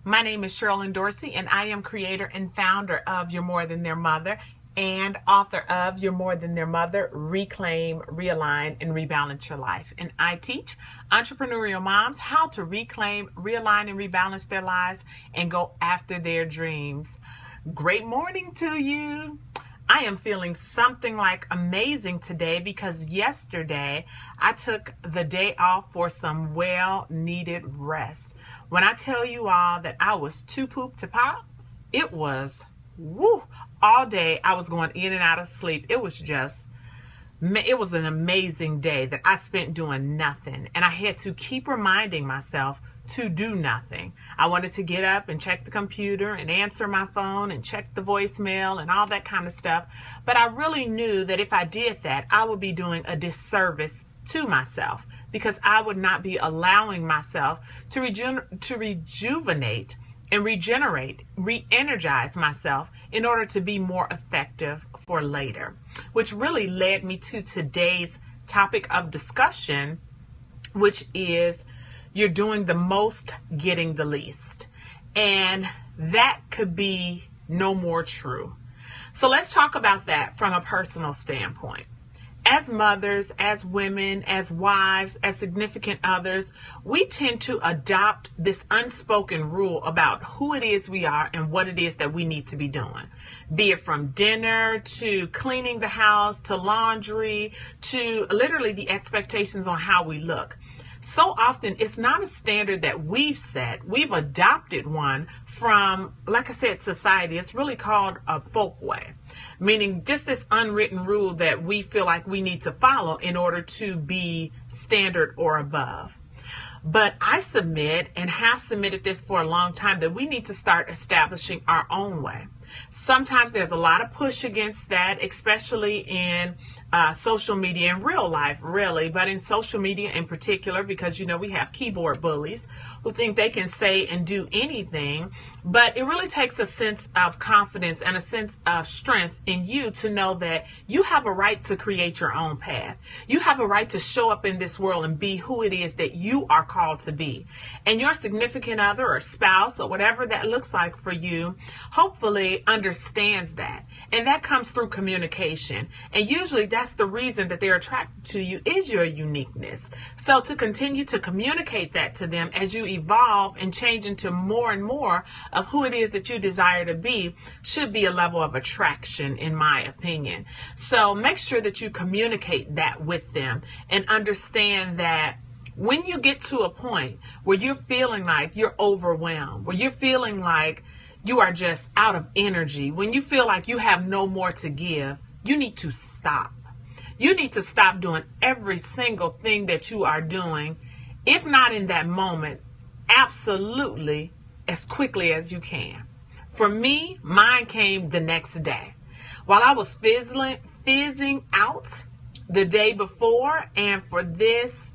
My name is Sherilyn Dorsey, and I am creator and founder of You're More Than Their Mother and author of You're More Than Their Mother, Reclaim, Realign, and Rebalance Your Life. And I teach entrepreneurial moms how to reclaim, realign, and rebalance their lives and go after their dreams. Great morning to you. I am feeling something like amazing today because yesterday I took the day off for some well-needed rest. When I tell you all that I was too pooped to pop, it was all day I was going in and out of sleep. It was an amazing day that I spent doing nothing, and I had to keep reminding myself to do nothing. I wanted to get up and check the computer and answer my phone and check the voicemail and all that kind of stuff, but I really knew that if I did that, I would be doing a disservice to myself because I would not be allowing myself to rejuvenate and regenerate, re-energize myself in order to be more effective for later, which really led me to today's topic of discussion, which is you're doing the most, getting the least. And that could be no more true. So let's talk about that from a personal standpoint. As mothers, as women, as wives, as significant others, we tend to adopt this unspoken rule about who it is we are and what it is that we need to be doing. Be it from dinner to cleaning the house to laundry to literally the expectations on how we look. So often it's not a standard that we've set. We've adopted one from, like I said, society. It's really called a folkway, meaning just this unwritten rule that we feel like we need to follow in order to be standard or above. But I submit and have submitted this for a long time that we need to start establishing our own way. Sometimes there's a lot of push against that, especially in social media in real life, really, but in social media in particular, because, we have keyboard bullies who think they can say and do anything. But it really takes a sense of confidence and a sense of strength in you to know that you have a right to create your own path. You have a right to show up in this world and be who it is that you are called to be. And your significant other or spouse or whatever that looks like for you, hopefully understands that. And that comes through communication. And usually that's the reason that they're attracted to you is your uniqueness. So to continue to communicate that to them as you evolve and change into more and more of who it is that you desire to be should be a level of attraction, in my opinion. So make sure that you communicate that with them and understand that when you get to a point where you're feeling like you're overwhelmed, where you're feeling like you are just out of energy, when you feel like you have no more to give, you need to stop. You need to stop doing every single thing that you are doing, if not in that moment, absolutely as quickly as you can. For me, mine came the next day. While I was fizzing out the day before, and for this,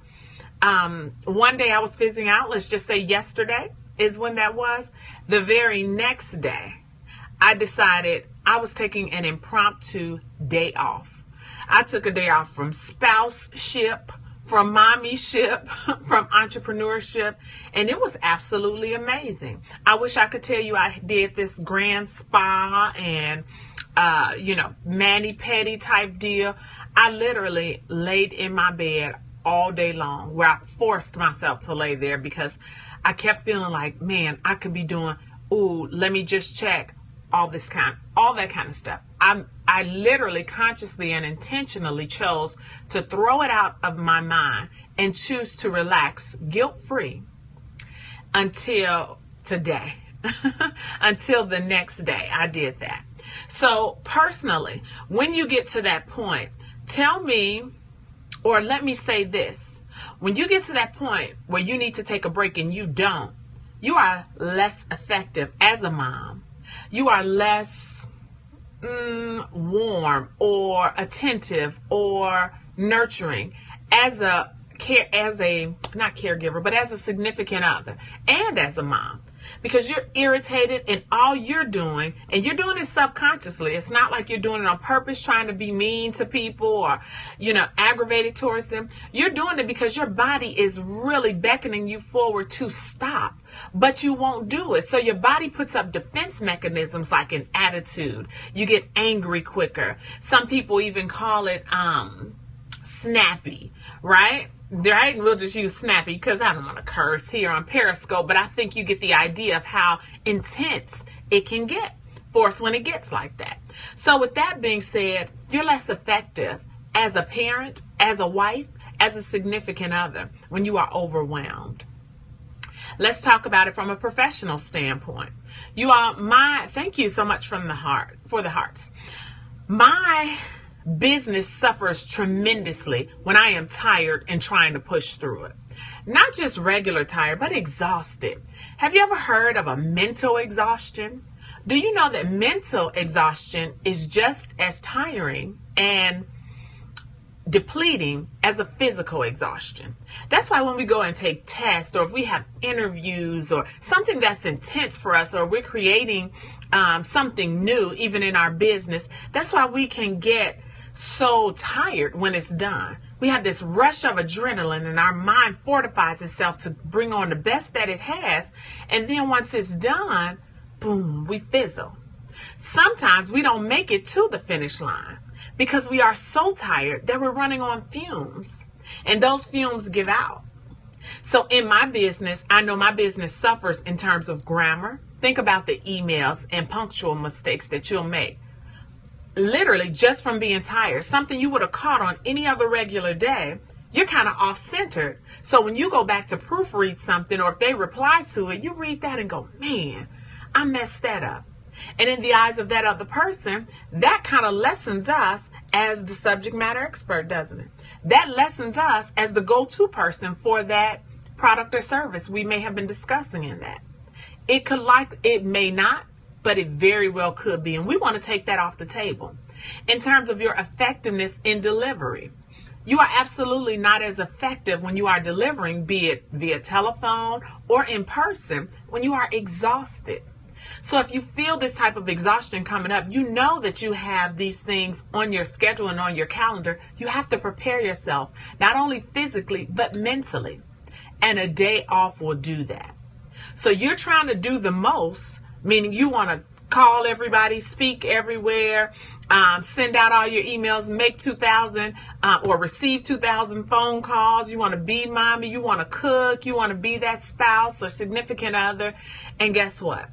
one day I was fizzing out, let's just say yesterday is when that was. The very next day, I decided I was taking an impromptu day off. I took a day off from spouseship, from mommyship, from entrepreneurship, and it was absolutely amazing. I wish I could tell you I did this grand spa and, mani-pedi type deal. I literally laid in my bed all day long, where I forced myself to lay there because I kept feeling like, man, I could be doing, let me just check all that kind of stuff. I literally consciously and intentionally chose to throw it out of my mind and choose to relax guilt-free until today. Until the next day I did that. So personally, when you get to that point, tell me, or let me say this. When you get to that point where you need to take a break and you don't, you are less effective as a mom. You are less warm or attentive or nurturing as a not caregiver, but as a significant other and as a mom. because you're irritated, and all you're doing, and you're doing it subconsciously. It's not like you're doing it on purpose, trying to be mean to people or, aggravated towards them. You're doing it because your body is really beckoning you forward to stop, but you won't do it. So your body puts up defense mechanisms like an attitude. You get angry quicker. Some people even call it snappy, right? Right? We'll just use snappy because I don't want to curse here on Periscope, but I think you get the idea of how intense it can get for us when it gets like that. So with that being said, you're less effective as a parent, as a wife, as a significant other when you are overwhelmed. Let's talk about it from a professional standpoint. Thank you so much from the heart, for the hearts. My business suffers tremendously when I am tired and trying to push through it. Not just regular tired, but exhausted. Have you ever heard of a mental exhaustion? Do you know that mental exhaustion is just as tiring and depleting as a physical exhaustion? That's why when we go and take tests, or if we have interviews or something that's intense for us, or we're creating something new, even in our business, that's why we can get so tired when it's done. We have this rush of adrenaline, and our mind fortifies itself to bring on the best that it has. And then once it's done, boom, we fizzle. Sometimes we don't make it to the finish line because we are so tired that we're running on fumes, and those fumes give out. So in my business, I know my business suffers in terms of grammar. Think about the emails and punctual mistakes that you'll make. Literally just from being tired, something you would have caught on any other regular day, you're kind of off-centered. So when you go back to proofread something, or if they reply to it, you read that and go, man, I messed that up. And in the eyes of that other person, that kind of lessens us as the subject matter expert, doesn't it? That lessens us as the go-to person for that product or service we may have been discussing in that. It may not, but it very well could be. And we want to take that off the table. In terms of your effectiveness in delivery, you are absolutely not as effective when you are delivering, be it via telephone or in person, when you are exhausted. So if you feel this type of exhaustion coming up, you know that you have these things on your schedule and on your calendar. You have to prepare yourself, not only physically, but mentally. And a day off will do that. So you're trying to do the most, meaning you want to call everybody, speak everywhere, send out all your emails, make 2,000 or receive 2,000 phone calls. You want to be mommy, you want to cook, you want to be that spouse or significant other. And guess what?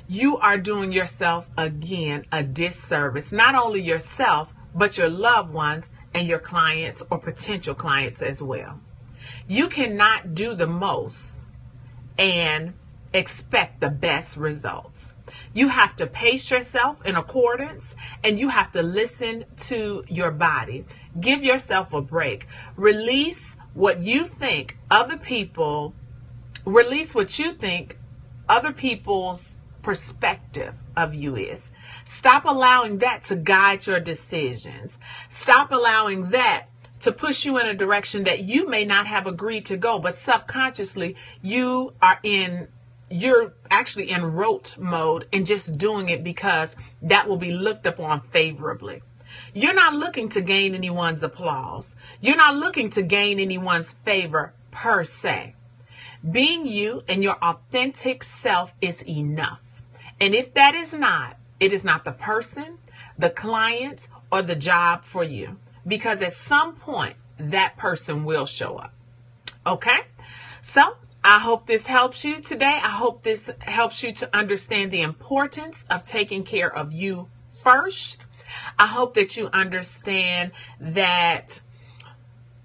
You are doing yourself, again, a disservice. Not only yourself, but your loved ones and your clients or potential clients as well. You cannot do the most and expect the best results. You have to pace yourself in accordance, and you have to listen to your body. Give yourself a break. Release what you think other people's perspective of you is. Stop allowing that to guide your decisions. Stop allowing that to push you in a direction that you may not have agreed to go, but subconsciously you're actually in rote mode and just doing it because that will be looked upon favorably. You're not looking to gain anyone's applause. You're not looking to gain anyone's favor per se. Being you and your authentic self is enough. And if that is not, it is not the person, the client, or the job for you. Because at some point, that person will show up. Okay? So, I hope this helps you today. I hope this helps you to understand the importance of taking care of you first. I hope that you understand that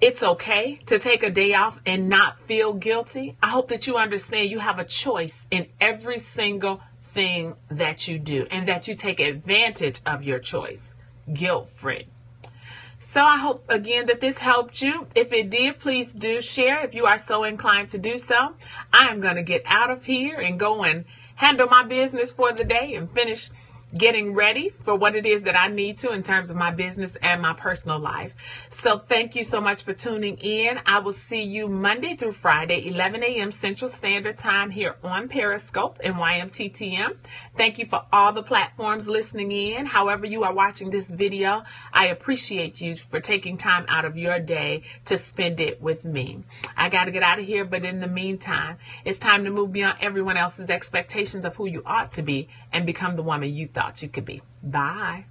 it's okay to take a day off and not feel guilty. I hope that you understand you have a choice in every single thing that you do, and that you take advantage of your choice, guilt-free. So I hope, again, that this helped you. If it did, please do share if you are so inclined to do so. I am going to get out of here and go and handle my business for the day and finish getting ready for what it is that I need to in terms of my business and my personal life. So thank you so much for tuning in. I will see you Monday through Friday, 11 a.m. Central Standard Time here on Periscope and YMTTM. Thank you for all the platforms listening in. However you are watching this video, I appreciate you for taking time out of your day to spend it with me. I got to get out of here, but in the meantime, it's time to move beyond everyone else's expectations of who you ought to be and become the woman you thought you could be. Bye.